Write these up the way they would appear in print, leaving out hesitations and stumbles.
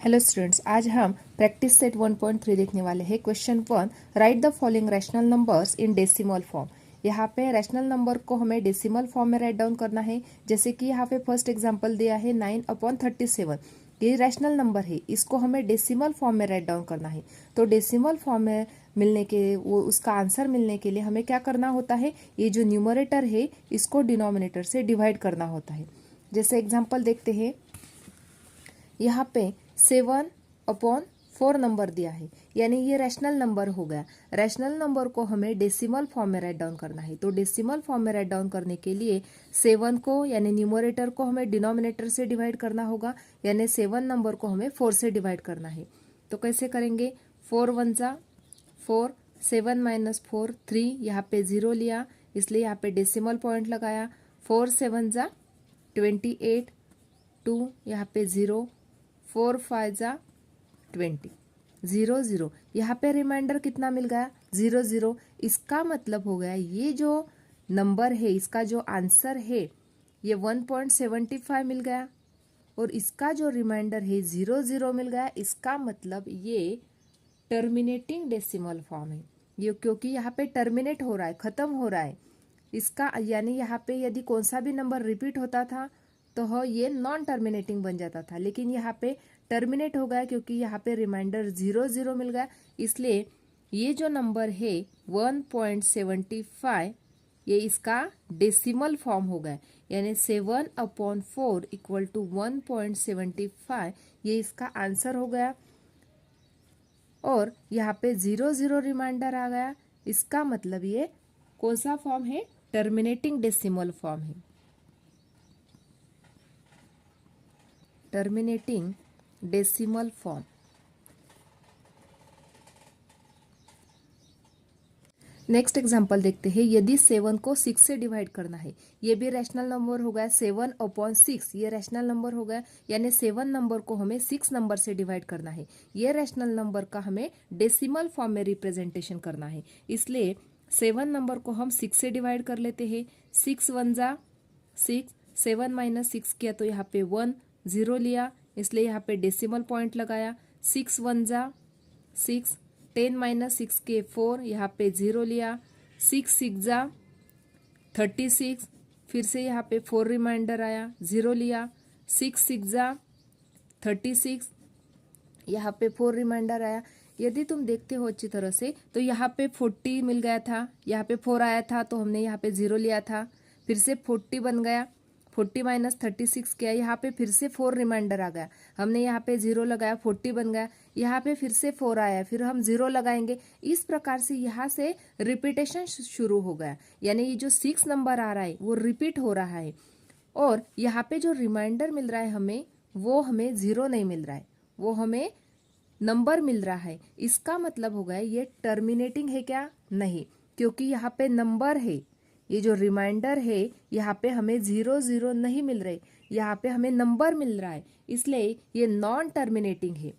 Hello students, आज हम practice set 1.3 देखने वाले हैं। Question 1, right the following rational numbers in decimal form. यहाँ पे रैशनल नंबर को हमें डेसिमल फॉर्म में राइट डाउन करना है। जैसे कि यहाँ पे फर्स्ट एग्जांपल दिया है 9/37। ये रैशनल नंबर है, इसको हमें डेसिमल फॉर्म में राइट डाउन करना है। तो डेसिमल फॉर्म में मिलने के वो उसका आंसर मिलने के लिए हमें क्या करना होता है, ये जो न्यूमरेटर है इसको डिनोमिनेटर से डिवाइड करना होता है। जैसे एग्जाम्पल देखते हैं, यहाँ पे 7/4 नंबर दिया है, यानी ये रैशनल नंबर हो गया। रैशनल नंबर को हमें डेसिमल फॉर्म में राइट डाउन करना है। तो डेसिमल फॉर्म में राइट डाउन करने के लिए 7 को यानी न्यूमरेटर को हमें डिनोमिनेटर से डिवाइड करना होगा, यानी 7 नंबर को हमें 4 से डिवाइड करना है। तो कैसे करेंगे, 4 1 जा 4, 7 - 4 3, यहाँ पे 0 लिया इसलिए यहाँ पे डेसिमल पॉइंट लगाया। 4 7 जा 28, 2 यहाँ पे 0, 4 5 जा 20, 0 0, यहाँ पे रिमाइंडर कितना मिल गया, 0 0। इसका मतलब हो गया ये जो नंबर है इसका जो आंसर है ये 1.75 मिल गया, और इसका जो रिमाइंडर है 0 0 मिल गया। इसका मतलब ये टर्मिनेटिंग डेसिमल फॉर्म है ये, क्योंकि यहाँ पे टर्मिनेट हो रहा है, खत्म हो रहा है इसका, यानी यहाँ पे यदि कौन सा भी नंबर रिपीट होता था तो ये नॉन टर्मिनेटिंग बन जाता था, लेकिन यहाँ पे टर्मिनेट हो गया क्योंकि यहाँ पे रिमाइंडर 0 0 मिल गया। इसलिए ये जो नंबर है 1.75 ये इसका डेसिमल फॉर्म हो गया, यानी 7/4 = 1.75 ये इसका आंसर हो गया। और यहाँ पे 0 0 रिमाइंडर आ गया, इसका मतलब ये कौन सा फॉर्म है, टर्मिनेटिंग डेसिमल फॉर्म है, terminating decimal form. Next example देखते हैं, यदि 7 को 6 से डिवाइड करना है, ये भी रैशनल नंबर हो गया। 7/6 ये रैशनल नंबर हो गया, यानी 7 नंबर को हमें 6 नंबर से डिवाइड करना है। ये रैशनल नंबर का हमें डेसिमल फॉर्म में रिप्रेजेंटेशन करना है, इसलिए 7 नंबर को हम 6 से डिवाइड कर लेते हैं। 6 1 जा 6, 7 - 6 किया तो यहाँ पे 1 0 लिया, इसलिए यहाँ पे डेसिमल पॉइंट लगाया। 6 1 जा 6, 10 - 6 के 4, यहाँ पे 0 लिया। 6 6 जा 36, फिर से यहाँ पे 4 रिमाइंडर आया, 0 लिया। 6 6 जा 36, यहाँ पे 4 रिमाइंडर आया। यदि तुम देखते हो अच्छी तरह से तो यहाँ पे 40 मिल गया था, यहाँ पे 4 आया था तो हमने यहाँ पे 0 लिया था, फिर से 40 बन गया। 40 - 36 किया, यहाँ पे फिर से 4 रिमाइंडर आ गया, हमने यहाँ पे 0 लगाया, 40 बन गया। यहाँ पे फिर से 4 आया, फिर हम 0 लगाएंगे। इस प्रकार से यहाँ से रिपीटेशन शुरू हो गया, यानी ये जो 6 नंबर आ रहा है वो रिपीट हो रहा है। और यहाँ पे जो रिमाइंडर मिल रहा है हमें, वो हमें 0 नहीं मिल रहा है, वो हमें नंबर मिल रहा है। इसका मतलब हो गया ये टर्मिनेटिंग है क्या, नहीं, क्योंकि यहाँ पे नंबर है। ये जो रिमाइंडर है यहाँ पे हमें 0 0 नहीं मिल रहे, यहाँ पे हमें नंबर मिल रहा है, इसलिए ये नॉन टर्मिनेटिंग है।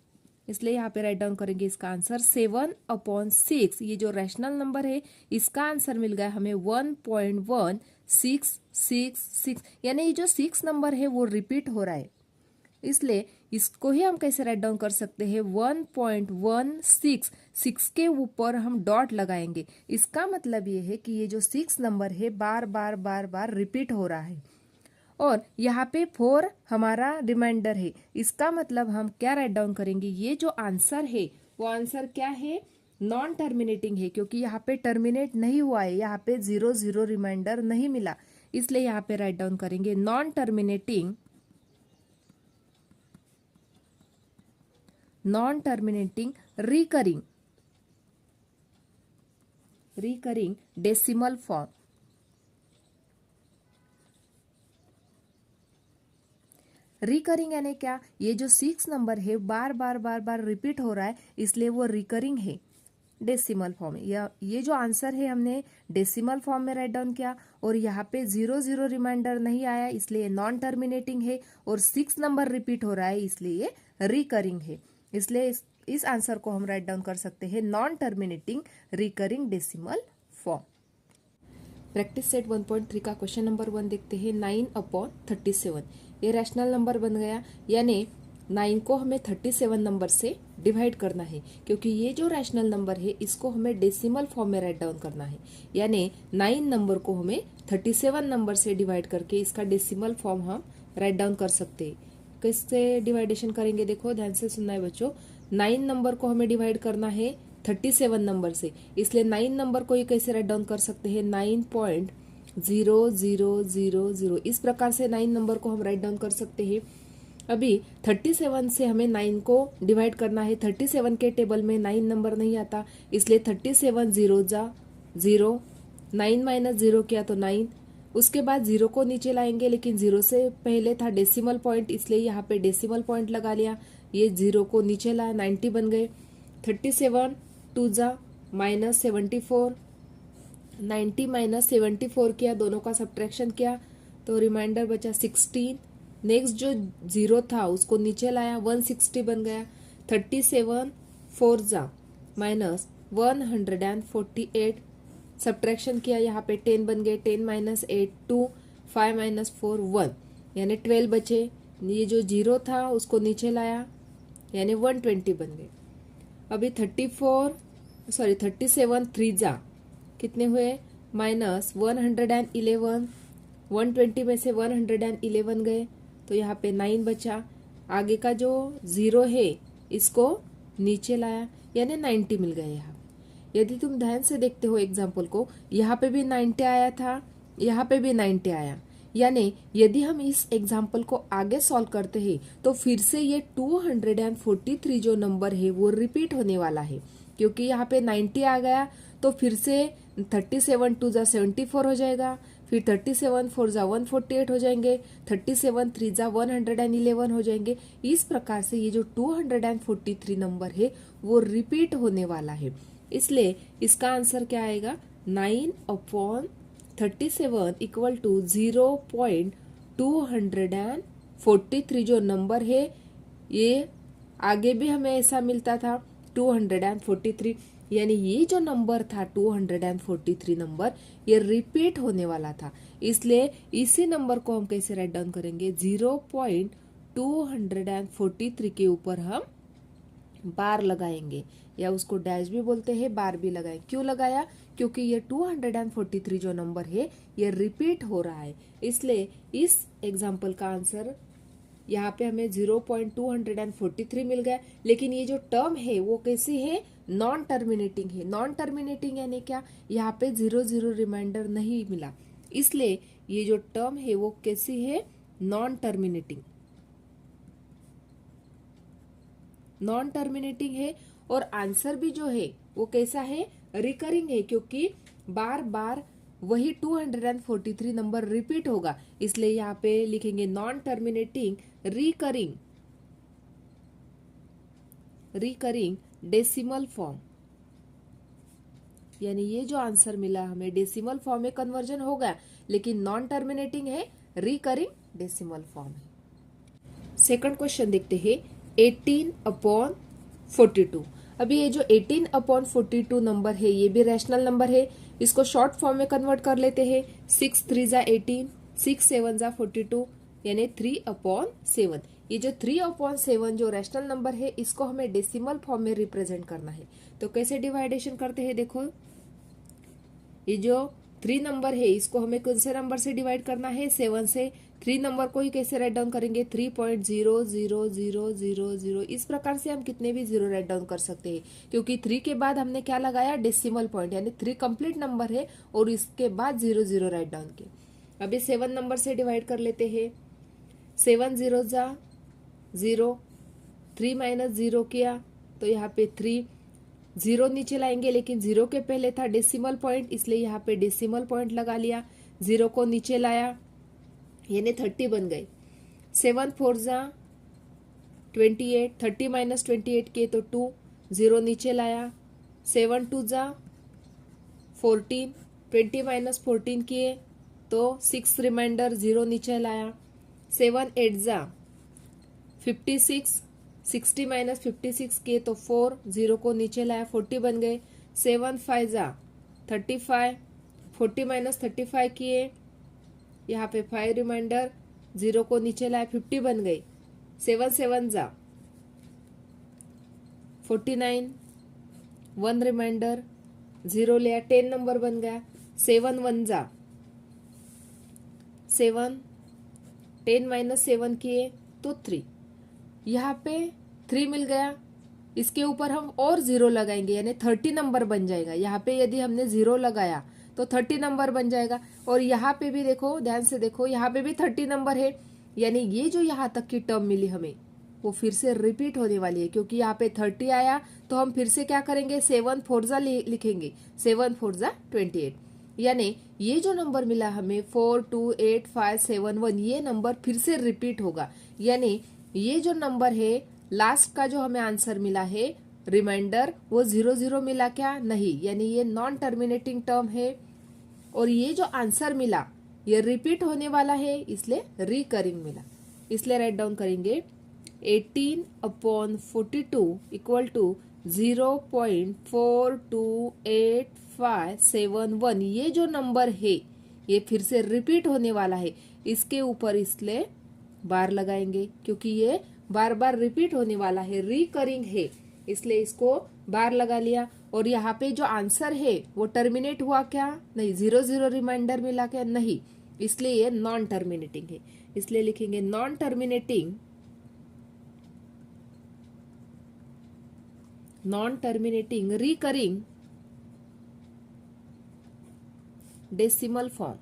इसलिए यहाँ पे राइट डाउन करेंगे इसका आंसर 7/6। ये जो रैशनल नंबर है इसका आंसर मिल गया हमें 1.1666, यानी ये जो 6 नंबर है वो रिपीट हो रहा है, इसलिए इसको ही हम कैसे राइट डाउन कर सकते हैं, 1.16, 6 के ऊपर हम डॉट लगाएंगे। इसका मतलब ये है कि ये जो 6 नंबर है बार बार बार बार रिपीट हो रहा है। और यहाँ पे 4 हमारा रिमाइंडर है, इसका मतलब हम क्या राइट डाउन करेंगे, ये जो आंसर है वो आंसर क्या है, नॉन टर्मिनेटिंग है, क्योंकि यहाँ पे टर्मिनेट नहीं हुआ है, यहाँ पे 0 0 रिमाइंडर नहीं मिला, इसलिए यहाँ पे राइट डाउन करेंगे non terminating, non terminating recurring decimal form. Recurring यानी क्या, ये जो 6 नंबर है बार बार बार बार रिपीट हो रहा है, इसलिए वो रिकरिंग है डेसिमल फॉर्म में। या ये जो आंसर है हमने डेसिमल फॉर्म में राइट डाउन किया, और यहाँ पे 0 0 रिमाइंडर नहीं आया, इसलिए नॉन टर्मिनेटिंग है, और 6 नंबर रिपीट हो रहा है, इसलिए ये रिकरिंग है। इसलिए इस आंसर को हम राइट डाउन कर सकते हैं non terminating recurring decimal form. Practice set 1.3 का क्वेश्चन नंबर 1 देखते हैं। 9/37 ये रैशनल नंबर बन गया, यानी 9 को हमें 37 नंबर से डिवाइड करना है, क्योंकि ये जो रैशनल नंबर है इसको हमें डेसिमल फॉर्म में राइट डाउन करना है। यानी 9 नंबर को हमें 37 नंबर से डिवाइड करके इसका डेसिमल फॉर्म हम राइट डाउन कर सकते हैं। किससे डिवाइडेशन करेंगे, देखो ध्यान से सुनना है बच्चों। 9 नंबर को हमें डिवाइड करना है 37 नंबर से, इसलिए 9 नंबर को ये कैसे राइट डाउन कर सकते हैं, 9.0000। इस प्रकार से 9 नंबर को हम राइट डाउन कर सकते हैं। अभी 37 से हमें 9 को डिवाइड करना है। 37 के टेबल में 9 नंबर नहीं आता, इसलिए 37 0 जा 0, 9 माइनस 0 किया तो 9। उसके बाद 0 को नीचे लाएंगे, लेकिन 0 से पहले था डेसिमल पॉइंट, इसलिए यहाँ पे डेसिमल पॉइंट लगा लिया। ये 0 को नीचे लाया, 90 बन गए। 37 2 जा माइनस 74, 90 माइनस 74 किया, दोनों का सब्ट्रैक्शन किया तो रिमाइंडर बचा 16। नेक्स्ट जो 0 था उसको नीचे लाया, 160 बन गया। 37 4 जा माइनस 148, सब्ट्रैक्शन किया, यहाँ पे 10 बन गए। 10 माइनस 8 2, 5 माइनस 4 1, यानी 12 बचे। ये जो 0 था उसको नीचे लाया, यानी 120 बन गए। अभी 37 3 जा कितने हुए, माइनस 111, 120 में से 111 गए तो यहाँ पे 9 बचा। आगे का जो 0 है इसको नीचे लाया, यानी 90 मिल गए यहाँ। यदि तुम ध्यान से देखते हो एग्जाम्पल को, यहाँ पे भी 90 आया था, यहाँ पे भी 90 आया। यानी यदि हम इस एग्जाम्पल को आगे सॉल्व करते हैं तो फिर से ये 243 जो नंबर है वो रिपीट होने वाला है, क्योंकि यहाँ पे 90 आ गया तो फिर से 37 2 जा 74 हो जाएगा, फिर 37 4 जा 148 हो जाएंगे, 37 3 जा 111 हो जाएंगे। इस प्रकार से ये जो 243 नंबर है वो रिपीट होने वाला है, इसलिए इसका आंसर क्या आएगा, 9/37 इक्वल टू 0.243 जो नंबर है। ये आगे भी हमें ऐसा मिलता था 243, यानी ये जो नंबर था 243 नंबर ये रिपीट होने वाला था, इसलिए इसी नंबर को हम कैसे राइट डाउन करेंगे, 0.243 के ऊपर हम बार लगाएंगे, या उसको डैश भी बोलते हैं, बार भी लगाएं। क्यों लगाया, क्योंकि ये 243 जो नंबर है ये रिपीट हो रहा है, इसलिए इस एग्जाम्पल का आंसर यहाँ पे हमें 0.243 मिल गया। लेकिन ये जो टर्म है वो कैसी है, नॉन टर्मिनेटिंग है। नॉन टर्मिनेटिंग यानी क्या, यहाँ पे 0 रिमाइंडर नहीं मिला, इसलिए ये जो टर्म है वो कैसी है, नॉन टर्मिनेटिंग। नॉन टर्मिनेटिंग है, और आंसर भी जो है वो कैसा है, रिकरिंग है, क्योंकि बार बार वही 243 नंबर रिपीट होगा, इसलिए यहाँ पे लिखेंगे non terminating recurring decimal form. यानी ये जो आंसर मिला हमें डेसिमल फॉर्म में कन्वर्जन हो गया, लेकिन नॉन टर्मिनेटिंग है, रिकरिंग डेसिमल फॉर्म है। सेकंड क्वेश्चन देखते हैं, 18/42। अभी ये जो 18/42 नंबर है ये भी रैशनल नंबर है, इसको शॉर्ट फॉर्म में कन्वर्ट कर लेते हैं। 6 3 जा 18, 6 7 जा 42, यानी 3/7। ये जो 3/7 जो रैशनल नंबर है इसको हमें डेसिमल फॉर्म में रिप्रेजेंट करना है, तो कैसे डिवाइडेशन करते हैं, देखो ये जो 3 नंबर है इसको हमें कौन से नंबर से डिवाइड करना है, 7 से। 3 नंबर को ही कैसे राइट डाउन करेंगे, 3.00000। इस प्रकार से हम कितने भी 0 राइट डाउन कर सकते हैं, क्योंकि 3 के बाद हमने क्या लगाया, डेसिमल पॉइंट, यानी 3 कंप्लीट नंबर है और इसके बाद 0 राइट डाउन किए। अभी 7 नंबर से डिवाइड कर लेते हैं। 7 0 जा 0, 3 माइनस 0 किया तो यहाँ पे 3, 0 नीचे लाएंगे, लेकिन 0 के पहले था डेसिमल पॉइंट, इसलिए यहाँ पे डेसिमल पॉइंट लगा लिया। 0 को नीचे लाया, यानी 30 बन गए। 7 4 जा 28, 30 माइनस 28 किए तो 2, 0 नीचे लाया। 7 2 जा 14, 20 माइनस 14 किए तो 6 रिमाइंडर, 0 नीचे लाया। 7 8 जा 56, 60 माइनस 56 किए तो 4, 0 को नीचे लाया, 40 बन गए। 7 5 जा 35, 40 माइनस 35 किए, यहाँ पे 5 रिमाइंडर, 0 को नीचे लाया, 50 बन गई। 7 7 जा 49, 1 रिमाइंडर, 0 लिया, 10 नंबर बन गया। 7 1 जा 7, 10 माइनस 7 किए तो 3, यहाँ पे 3 मिल गया। इसके ऊपर हम और 0 लगाएंगे यानी 30 नंबर बन जाएगा। यहाँ पे यदि हमने 0 लगाया तो 30 नंबर बन जाएगा। और यहाँ पे भी देखो, ध्यान से देखो, यहाँ पे भी 30 नंबर है, यानी ये जो यहाँ तक की टर्म मिली हमें वो फिर से रिपीट होने वाली है, क्योंकि यहाँ पे 30 आया तो हम फिर से क्या करेंगे, 7 4 जा लिखेंगे, 7 4 जा 28, यानी ये जो नंबर मिला हमें 4 2 8 5 7 1, ये नंबर फिर से रिपीट होगा। यानी ये जो नंबर है लास्ट का जो हमें आंसर मिला है रिमाइंडर, वो 0 0 मिला क्या, नहीं, यानी ये नॉन टर्मिनेटिंग टर्म है। और ये जो आंसर मिला ये रिपीट होने वाला है, इसलिए रिकरिंग मिला। इसलिए राइट डाउन करेंगे 18/42 इक्वल टू 0.428571। ये जो नंबर है ये फिर से रिपीट होने वाला है, इसके ऊपर इसलिए बार लगाएंगे, क्योंकि ये बार बार रिपीट होने वाला है, रिकरिंग है, इसलिए इसको बार लगा लिया। और यहाँ पे जो आंसर है वो टर्मिनेट हुआ क्या, नहीं, 0 0 रिमाइंडर मिला क्या, नहीं, इसलिए ये नॉन टर्मिनेटिंग है। इसलिए लिखेंगे non terminating, non terminating recurring decimal form.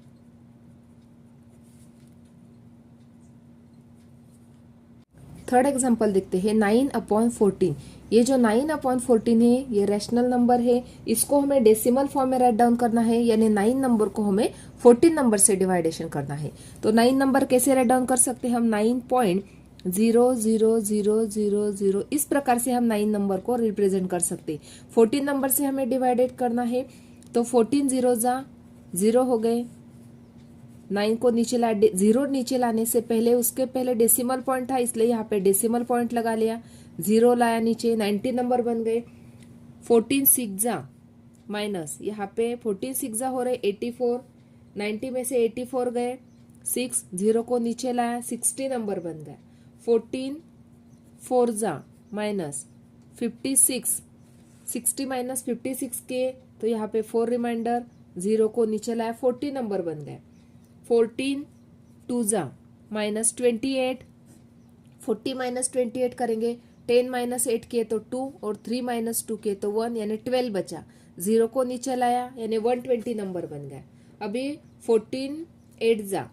Third example देखते हैं 9/14। ये जो 9/14 है ये रैशनल नंबर है, इसको हमें डेसिमल फॉर्म में राइट डाउन करना है, यानी 9 नंबर को हमें 14 नंबर से डिवाइडेशन करना है। तो 9 नंबर कैसे राइट डाउन कर सकते हैं हम, 9.00000, इस प्रकार से हम 9 नंबर को रिप्रेजेंट कर सकते हैं। 14 नंबर से हमें डिवाइडेड करना है, तो 14 0 जा 0 हो गए। 9 को नीचे 0 नीचे लाने से पहले उसके पहले डेसिमल पॉइंट था, इसलिए यहाँ पे डेसिमल पॉइंट लगा लिया, 0 लाया नीचे, 90 नंबर बन गए। 14 6 जा माइनस, यहाँ पे 14 6 जा हो रहे 84, 90 में से 84 गए, 6 0 को नीचे लाया, 60 नंबर बन गया। 14 4 जा माइनस 56, 60 माइनस 56 के, तो यहाँ पे 4 रिमाइंडर, 0 को नीचे लाया, 40 नंबर बन गए। 14 2 जा माइनस 28, 40 माइनस 28 करेंगे, 10 माइनस 8 किए तो 2 और 3 माइनस 2 किए तो 1, यानी 12 बचा, 0 को नीचे लाया, यानी 120 नंबर बन गया। अभी 14 8 जा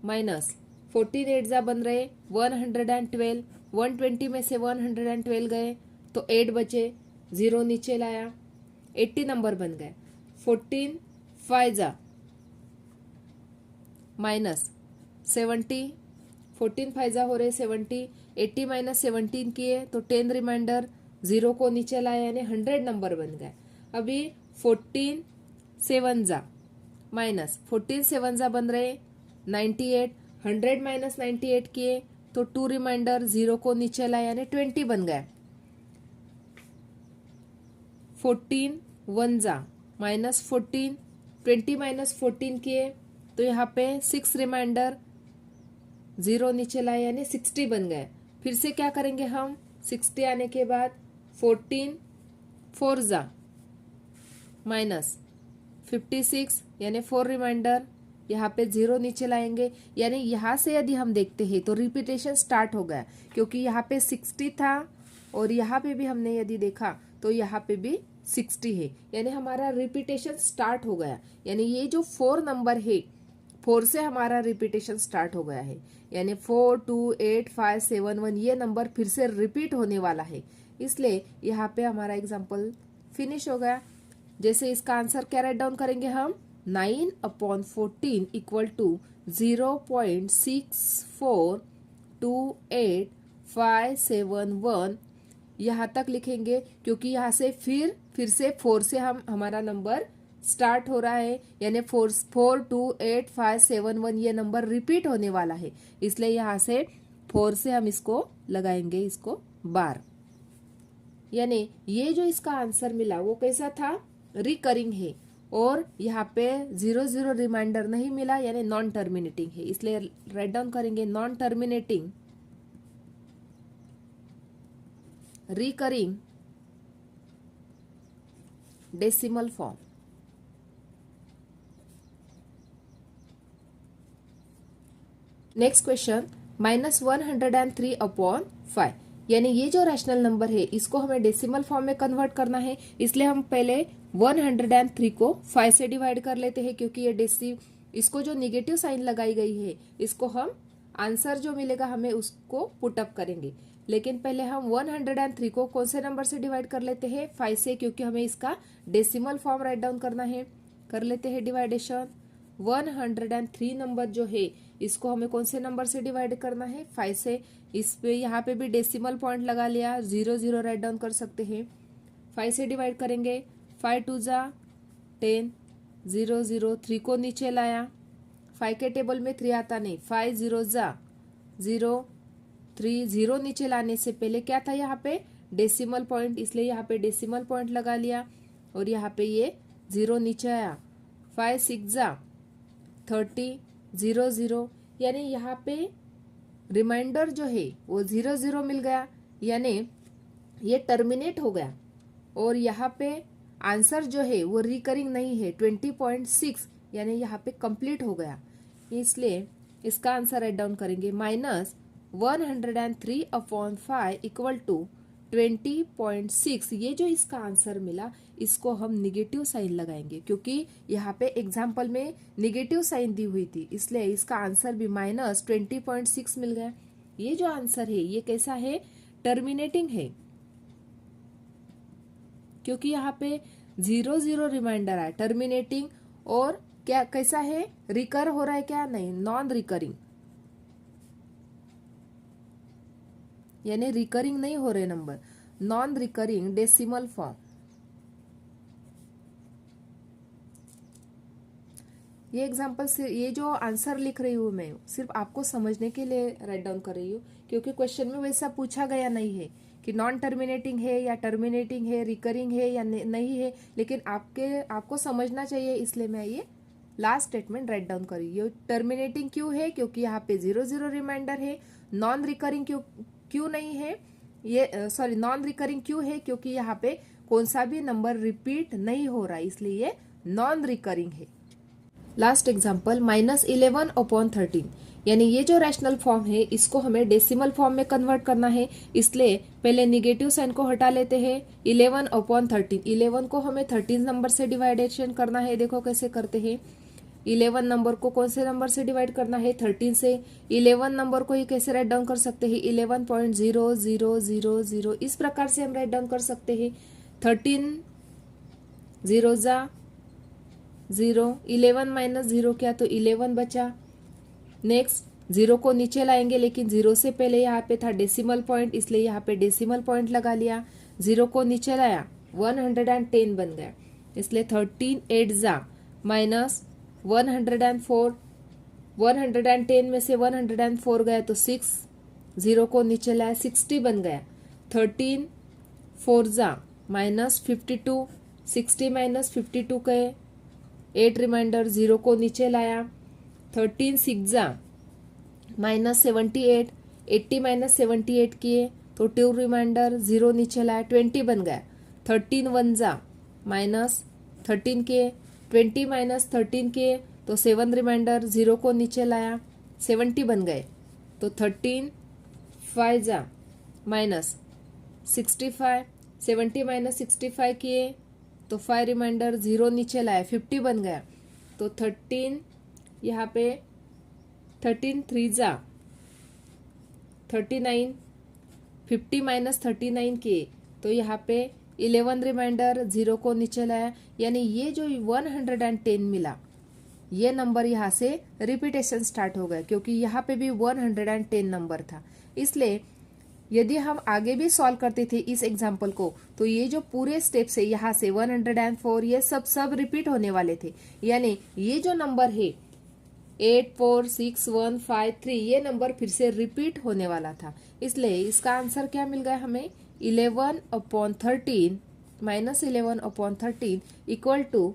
माइनस 14 8 जा बन रहे 112, 120 में से 112 गए तो 8 बचे, 0 नीचे लाया, 80 नंबर बन गए। 14 5 जा माइनस 70, 14 5 जा हो रहे 70, 80 माइनस 17 किए तो 10 रिमाइंडर, 0 को नीचे लाया, यानी 100 नंबर बन गए। अभी 14 7 जा माइनस 14 7 जा बन रहे 98, 100 माइनस 98 किए तो 2 रिमाइंडर, 0 को नीचे लाया, यानी 20 बन गए। 14 1 जा माइनस 14, 20 माइनस 14 किए तो यहाँ पे 6 रिमाइंडर, 0 नीचे लाए, यानी 60 बन गए। फिर से क्या करेंगे हम, 60 आने के बाद 14 4 जा माइनस 56, यानी 4 रिमाइंडर, यहाँ पे 0 नीचे लाएंगे, यानी यहाँ से यदि हम देखते हैं तो रिपीटेशन स्टार्ट हो गया, क्योंकि यहाँ पे 60 था और यहाँ पे भी हमने यदि देखा तो यहाँ पे भी 60 है, यानी हमारा रिपीटेशन स्टार्ट हो गया। यानी ये जो 4 नंबर है, 4 से हमारा रिपीटेशन स्टार्ट हो गया है, यानी 4 2 8 5 7 1, ये नंबर फिर से रिपीट होने वाला है, इसलिए यहाँ पे हमारा एग्जाम्पल फिनिश हो गया। जैसे इसका आंसर क्या राइट डाउन करेंगे हम, 9/14 इक्वल टू 0.642851, यहाँ तक लिखेंगे, क्योंकि यहाँ से फिर से 4 से हमारा नंबर स्टार्ट हो रहा है, यानी 4 2 8 5 7 1, ये नंबर रिपीट होने वाला है, इसलिए यहाँ से 4 से हम इसको लगाएंगे, इसको बार। यानी ये जो इसका आंसर मिला वो कैसा था, रिकरिंग है, और यहाँ पे 0 0 रिमाइंडर नहीं मिला, यानी नॉन टर्मिनेटिंग है, इसलिए राइट डाउन करेंगे non terminating recurring decimal form. Next question -103/5, यानी ये जो रैशनल नंबर है इसको हमें डेसिमल फॉर्म में कन्वर्ट करना है, इसलिए हम पहले 103 को 5 से डिवाइड कर लेते हैं, क्योंकि ये इसको जो निगेटिव साइन लगाई गई है इसको हम आंसर जो मिलेगा हमें उसको पुटअप करेंगे। लेकिन पहले हम 103 को कौन से नंबर से डिवाइड कर लेते हैं? 5 से, क्योंकि हमें इसका डेसिमल फॉर्म राइट डाउन करना है। कर लेते हैं डिवाइडेशन। 103 नंबर जो है इसको हमें कौन से नंबर से डिवाइड करना है? 5 से। इस पे यहाँ पे भी डेसिमल पॉइंट लगा लिया, 0 राइट डाउन कर सकते हैं। 5 से डिवाइड करेंगे, 5 2 जा 10, 0 3 को नीचे लाया, 5 के टेबल में 3 आता नहीं, 5 0 जा 0 3, 0 नीचे लाने से पहले क्या था यहाँ पे? डेसिमल पॉइंट, इसलिए यहाँ पे डेसिमल पॉइंट लगा लिया और यहाँ पे ये 0 नीचे आया। 5 6 जा 30, 0 यानी यहाँ पे रिमाइंडर जो है वो 0 मिल गया, यानी ये टर्मिनेट हो गया। और यहाँ पे आंसर जो है वो रिकरिंग नहीं है, 20.6, यानी यहाँ पे कंप्लीट हो गया। इसलिए इसका आंसर राइट डाउन करेंगे -103/5 इक्वल टू 20.6। ये जो इसका आंसर मिला इसको हम निगेटिव साइन लगाएंगे, क्योंकि यहाँ पे एग्जाम्पल में निगेटिव साइन दी हुई थी, इसलिए इसका आंसर भी -20.6 मिल गया। ये जो आंसर है ये कैसा है? टर्मिनेटिंग है, क्योंकि यहाँ पे 0 रिमाइंडर है, टर्मिनेटिंग। और क्या कैसा है? रिकर हो रहा है क्या? नहीं, नॉन रिकरिंग, यानी रिकरिंग नहीं हो रहे number, non recurring decimal form. ये एग्जांपल से ये जो आंसर लिख रही हूँ मैं सिर्फ आपको समझने के लिए राइट डाउन कर रही हूँ, क्योंकि क्वेश्चन में वैसा पूछा गया नहीं है कि नॉन टर्मिनेटिंग है या टर्मिनेटिंग है, रिकरिंग है या नहीं है, लेकिन आपको समझना चाहिए, इसलिए मैं ये लास्ट स्टेटमेंट राइट डाउन करी। ये टर्मिनेटिंग क्यों है? क्योंकि यहाँ पे 0 रिमाइंडर है। नॉन रिकरिंग क्यों नहीं है? ये सॉरी, नॉन रिकरिंग क्यों है? क्योंकि यहाँ पे कौन सा भी नंबर रिपीट नहीं हो रहा, इसलिए ये नॉन रिकरिंग है। लास्ट एग्जाम्पल -11/13, यानी ये जो रैशनल फॉर्म है इसको हमें डेसिमल फॉर्म में कन्वर्ट करना है, इसलिए पहले निगेटिव साइन को हटा लेते हैं। 11/13, 11 को हमें 13 नंबर से डिवाइडेशन करना है। देखो कैसे करते हैं। 11 नंबर को कौन से नंबर से डिवाइड करना है? 13 से। 11 नंबर को ये कैसे राइट डाउन कर सकते हैं? 11.0000, इस प्रकार से हम राइट डाउन कर सकते हैं। 13 0 जा 0, 11 - 0 क्या? तो 11 बचा। नेक्स्ट 0 को नीचे लाएंगे, लेकिन 0 से पहले यहाँ पे था डेसिमल पॉइंट, इसलिए यहाँ पे डेसिमल पॉइंट लगा लिया। 0 को नीचे लाया, 110 बन गया, इसलिए 13 8 जा -104, 110 में से 104 गया तो 6, 0 को नीचे लाया, 60 बन गया। 13 4 जा -52, 60 -52 गए, 8 रिमाइंडर, 0 को नीचे लाया। 13 6 जा -78, 80 -78 किए तो 2 रिमाइंडर, 0 नीचे लाया, 20 बन गया। 13 1 जा -13 किए, 20 -13 किए तो 7 रिमाइंडर, 0 को नीचे लाया, 70 बन गए। तो 13 5 जा -65, 70 -65 किए तो 5 रिमाइंडर, 0 नीचे लाया, 50 बन गया। तो 13 यहाँ पे 13 3 जा 39, 50 -39 किए तो यहाँ पे 11 रिमाइंडर, 0 को नीचे लाया, यानी ये जो 110 मिला ये नंबर यहाँ से रिपीटेशन स्टार्ट हो गया, क्योंकि यहाँ पे भी 110 नंबर था। इसलिए यदि हम आगे भी सॉल्व करते थे इस एग्जाम्पल को तो ये जो पूरे स्टेप्स है यहाँ से 104 ये सब रिपीट होने वाले थे, यानी ये जो नंबर है 8 4 6 1 5 3 ये नंबर फिर से रिपीट होने वाला था। इसलिए इसका आंसर क्या मिल गया हमें? 11/13 -11/13 इक्वल टू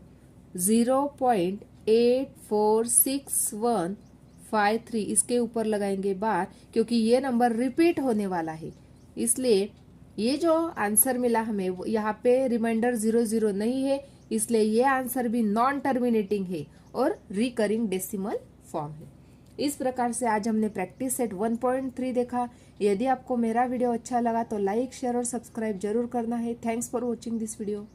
0.846153, इसके ऊपर लगाएंगे बार, क्योंकि ये नंबर रिपीट होने वाला है, इसलिए ये जो आंसर मिला हमें यहाँ पे रिमाइंडर 00 नहीं है, इसलिए ये आंसर भी नॉन टर्मिनेटिंग है और रिकरिंग डेसिमल फॉर्म है। इस प्रकार से आज हमने प्रैक्टिस सेट 1.3 देखा। यदि आपको मेरा वीडियो अच्छा लगा तो लाइक, शेयर और सब्सक्राइब जरूर करना है। Thanks for watching this video.